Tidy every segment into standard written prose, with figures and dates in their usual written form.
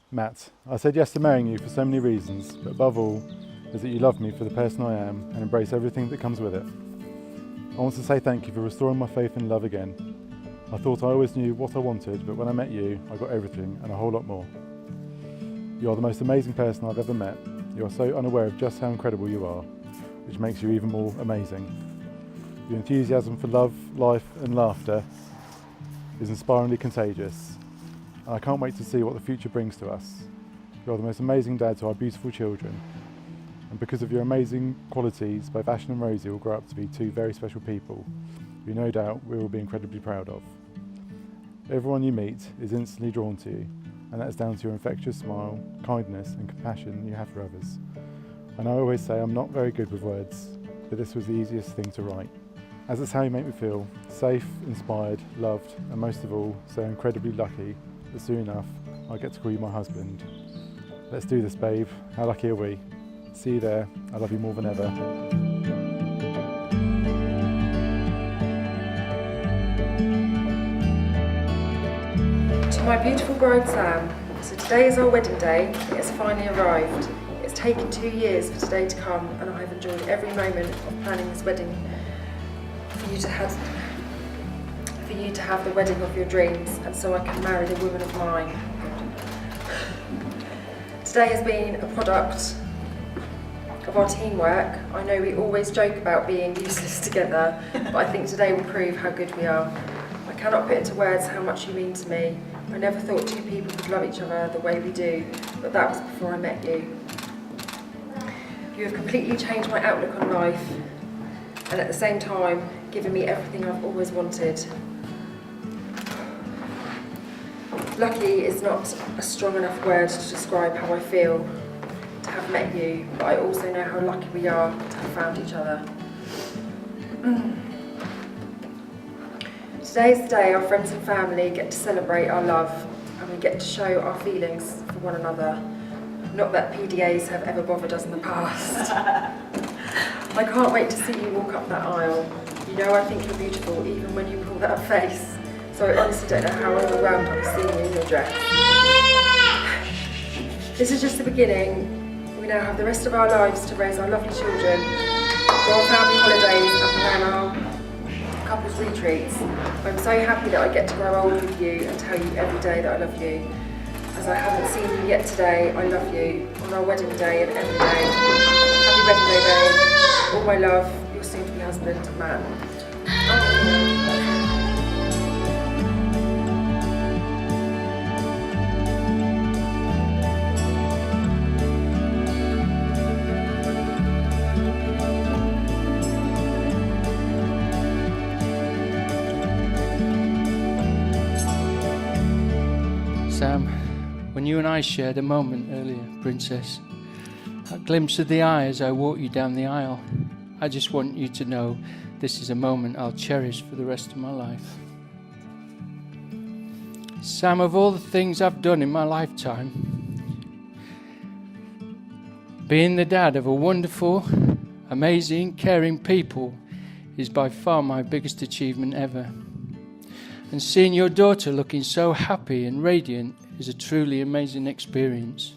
Matt, I said yes to marrying you for so many reasons, but above all is that you love me for the person I am and embrace everything that comes with it. I want to say thank you for restoring my faith in love again. I thought I always knew what I wanted, but when I met you, I got everything and a whole lot more. You are the most amazing person I've ever met. You are so unaware of just how incredible you are, which makes you even more amazing. Your enthusiasm for love, life and laughter is inspiringly contagious, and I can't wait to see what the future brings to us. You are the most amazing dad to our beautiful children, and because of your amazing qualities, both Ashton and Rosie will grow up to be two very special people who no doubt we will be incredibly proud of. Everyone you meet is instantly drawn to you, and that is down to your infectious smile, kindness and compassion you have for others. And I always say I'm not very good with words, but this was the easiest thing to write. As it's how you make me feel, safe, inspired, loved, and most of all, so incredibly lucky that soon enough I get to call you my husband. Let's do this, babe. How lucky are we? See you there. I love you more than ever. To my beautiful bride Sam, so today is our wedding day. It has finally arrived. It's taken 2 years for today to come, and I have enjoyed every moment of planning this wedding for you to have the wedding of your dreams, and so I can marry the woman of mine. Today has been a product of our teamwork. I know we always joke about being useless together, but I think today will prove how good we are. I cannot put into words how much you mean to me. I never thought two people could love each other the way we do, but that was before I met you. You have completely changed my outlook on life, and at the same time, given me everything I've always wanted. Lucky is not a strong enough word to describe how I feel to have met you, but I also know how lucky we are to have found each other. Today is the day our friends and family get to celebrate our love, and we get to show our feelings for one another. Not that PDAs have ever bothered us in the past. I can't wait to see you walk up that aisle. You know I think you're beautiful even when you pull that face. So I honestly don't know how overwhelmed I'm seeing you in your dress. This is just the beginning. We now have the rest of our lives to raise our lovely children, go on family holidays and plan our couples retreats. I'm so happy that I get to grow old with you and tell you every day that I love you. As I haven't seen you yet today, I love you on our wedding day and every day. Happy wedding day, babe. All my love, your soon-to-be husband, Matt. Sam, when you and I shared a moment earlier, Princess, a glimpse of the eye as I walked you down the aisle, I just want you to know this is a moment I'll cherish for the rest of my life. Sam, of all the things I've done in my lifetime, being the dad of a wonderful, amazing, caring people is by far my biggest achievement ever. And seeing your daughter looking so happy and radiant is a truly amazing experience.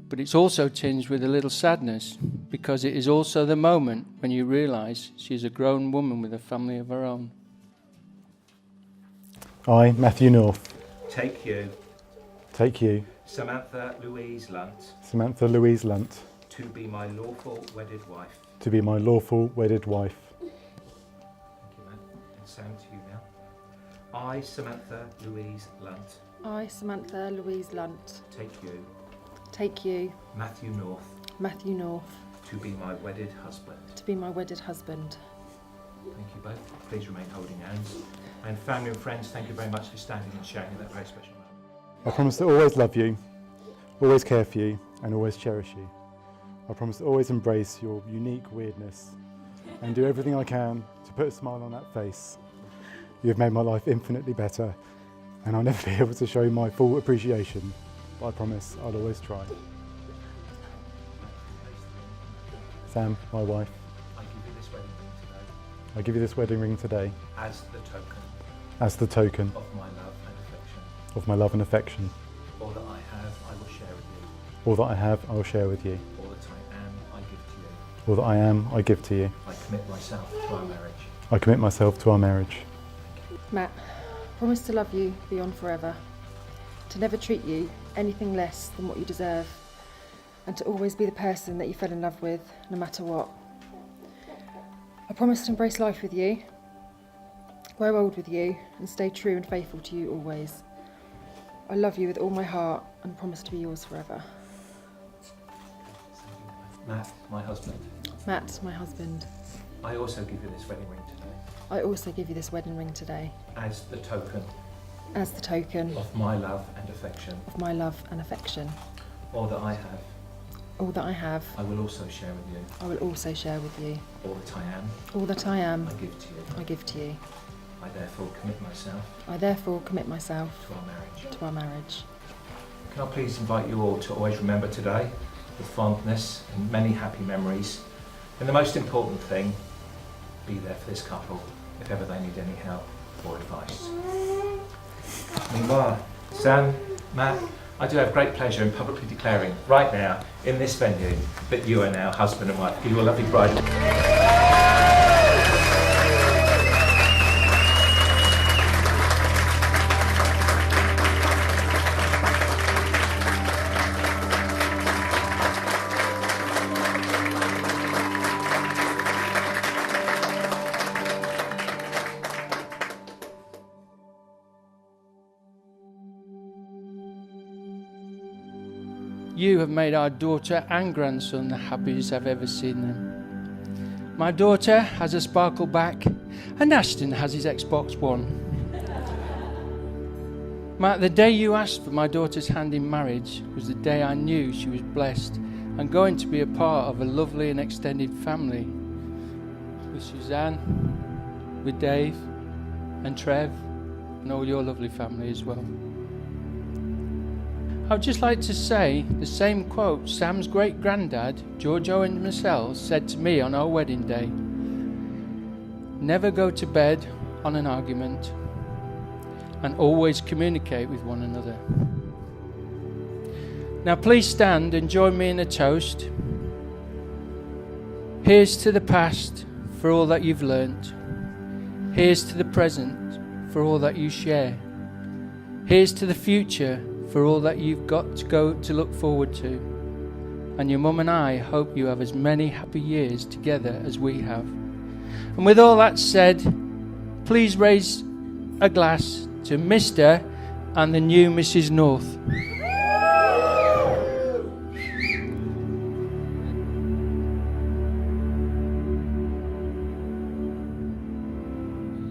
But it's also tinged with a little sadness, because it is also the moment when you realise she's a grown woman with a family of her own. I, Matthew North, take you, Samantha Louise Lunt, to be my lawful wedded wife. to be my lawful wedded wife. Thank you, man. And Sam, to you now. I, Samantha Louise Lunt, I, Samantha Louise Lunt, take you, Matthew North, to be my wedded husband. to be my wedded husband. Thank you both. Please remain holding hands. And family and friends, thank you very much for standing and sharing that very special moment. I promise to always love you, always care for you, and always cherish you. I promise to always embrace your unique weirdness and do everything I can to put a smile on that face. You have made my life infinitely better, and I'll never be able to show my full appreciation, but I promise I'll always try. Sam, my wife, I give you this wedding ring today I give you this wedding ring today as the token as the token of my love and affection. of my love and affection. All that I have, I will share with you. All that I have, I will share with you. All that I am, I give to you. All that I am, I give to you. I commit myself to our marriage. I commit myself to our marriage. Matt, promise to love you beyond forever, to never treat you anything less than what you deserve, and to always be the person that you fell in love with, no matter what. I promise to embrace life with you, grow old with you, and stay true and faithful to you always. I love you with all my heart and promise to be yours forever. Matt, my husband, Matt, my husband, I also give you this wedding ring today I also give you this wedding ring today as the token as the token of my love and affection. of my love and affection. All that I have, All that I have, I will also share with you. I will also share with you. All that I am, All that I am, I give to you. I give to you. I therefore commit myself I therefore commit myself to our marriage. to our marriage. Can I please invite you all to always remember today with fondness and many happy memories. And the most important thing, be there for this couple if ever they need any help or advice. Meanwhile, Sam, Matt, I do have great pleasure in publicly declaring right now in this venue that you are now husband and wife. Give you a lovely bride. You have made our daughter and grandson the happiest I've ever seen them. My daughter has a sparkle back, and Ashton has his Xbox One. Matt, the day you asked for my daughter's hand in marriage was the day I knew she was blessed and going to be a part of a lovely and extended family. With Suzanne, with Dave, and Trev, and all your lovely family as well. I would just like to say the same quote Sam's great-granddad, George Owen Mussell, said to me on our wedding day. Never go to bed on an argument and always communicate with one another. Now please stand and join me in a toast. Here's to the past for all that you've learnt. Here's to the present for all that you share. Here's to the future for all that you've got to go to look forward to. And your mum and I hope you have as many happy years together as we have. And with all that said, please raise a glass to Mr. and the new Mrs. North.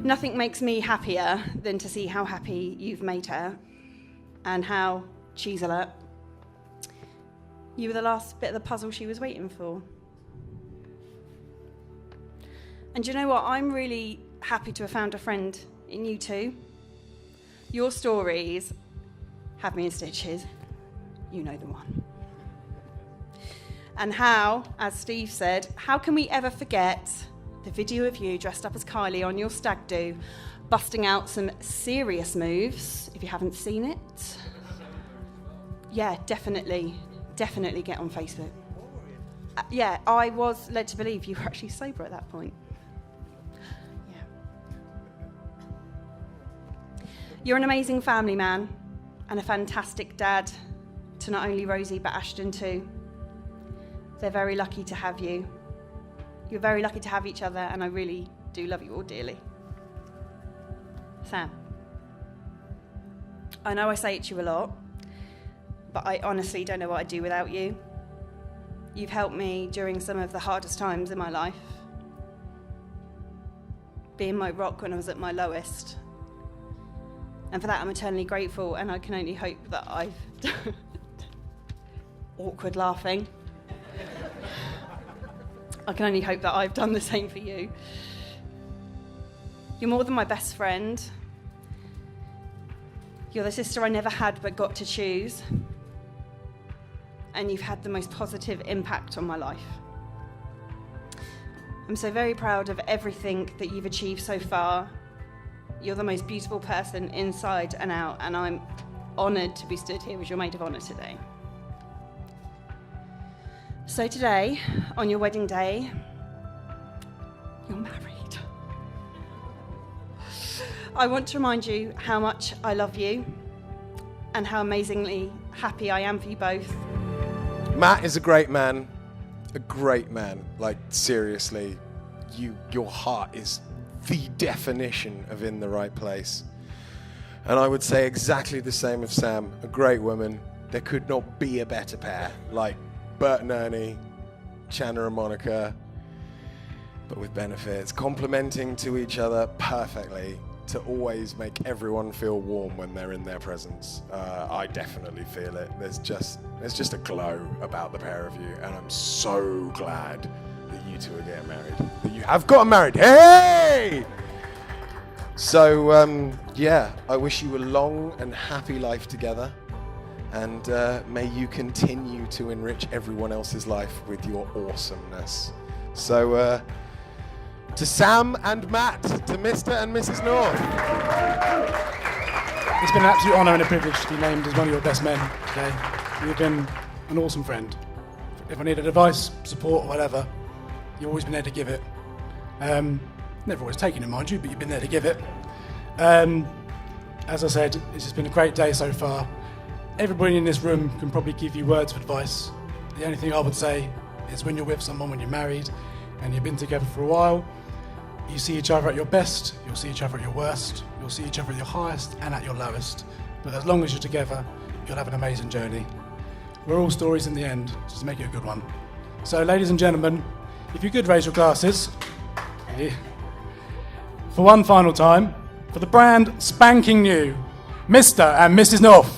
Nothing makes me happier than to see how happy you've made her and how she's alert. You were the last bit of the puzzle she was waiting for. And do you know what? I'm really happy to have found a friend in you two. Your stories have me in stitches. You know the one. And how, as Steve said, how can we ever forget the video of you dressed up as Kylie on your stag do, busting out some serious moves, if you haven't seen it? Yeah, definitely get on Facebook. Yeah, I was led to believe you were actually sober at that point. Yeah. You're an amazing family man and a fantastic dad to not only Rosie but Ashton too. They're very lucky to have you. You're very lucky to have each other, and I really do love you all dearly. Sam, I know I say it to you a lot, but I honestly don't know what I'd do without you. You've helped me during some of the hardest times in my life, being my rock when I was at my lowest. And for that, I'm eternally grateful, and I can only hope that I've... awkward laughing. I can only hope that I've done the same for you. You're more than my best friend. You're the sister I never had but got to choose. And you've had the most positive impact on my life. I'm so very proud of everything that you've achieved so far. You're the most beautiful person inside and out, and I'm honoured to be stood here as your maid of honour today. So today, on your wedding day, you're married. I want to remind you how much I love you and how amazingly happy I am for you both. Matt is a great man. Like, seriously, your heart is the definition of in the right place. And I would say exactly the same of Sam, a great woman. There could not be a better pair, like Bert and Ernie, Chandler and Monica, but with benefits, complementing to each other perfectly to always make everyone feel warm when they're in their presence. I definitely feel it. There's just a glow about the pair of you, and I'm so glad that you two are getting married. That you have gotten married. Hey! So, yeah, I wish you a long and happy life together, and may you continue to enrich everyone else's life with your awesomeness. So, to Sam and Matt, to Mr. and Mrs. North. It's been an absolute honour and a privilege to be named as one of your best men today. You've been an awesome friend. If I needed advice, support, or whatever, you've always been there to give it. Never always taken it, mind you, but you've been there to give it. As I said, it's just been a great day so far. Everybody in this room can probably give you words of advice. The only thing I would say is when you're with someone, when you're married, and you've been together for a while, you see each other at your best, you'll see each other at your worst, you'll see each other at your highest and at your lowest. But as long as you're together, you'll have an amazing journey. We're all stories in the end, just make it a good one. So, ladies and gentlemen, if you could raise your glasses, for one final time, for the brand spanking new, Mr. and Mrs. North.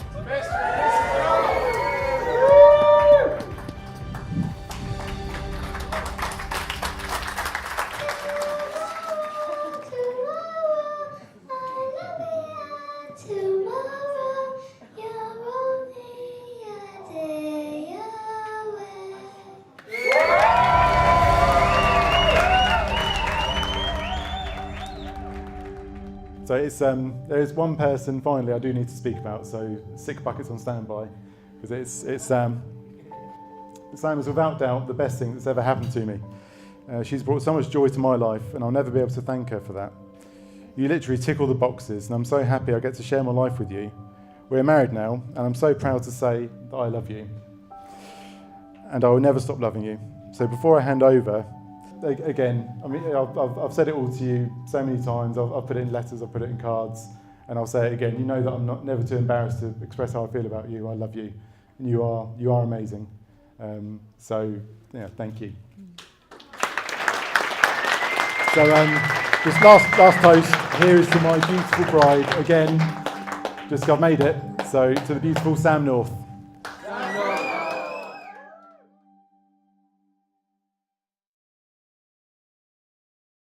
So it's there is one person finally I do need to speak about. So Sick Bucket's on standby, because it's Sam. Sam is without doubt the best thing that's ever happened to me. She's brought so much joy to my life, and I'll never be able to thank her for that. You literally tick all the boxes, and I'm so happy I get to share my life with you. We're married now, and I'm so proud to say that I love you, and I will never stop loving you. So before I hand over, again, I mean, I've said it all to you so many times. I've put it in letters, I've put it in cards, and I'll say it again. You know that I'm never too embarrassed to express how I feel about you. I love you, and you are amazing. So yeah, thank you. So this last toast here is to my beautiful bride. Again, I've made it. So to the beautiful Sam North.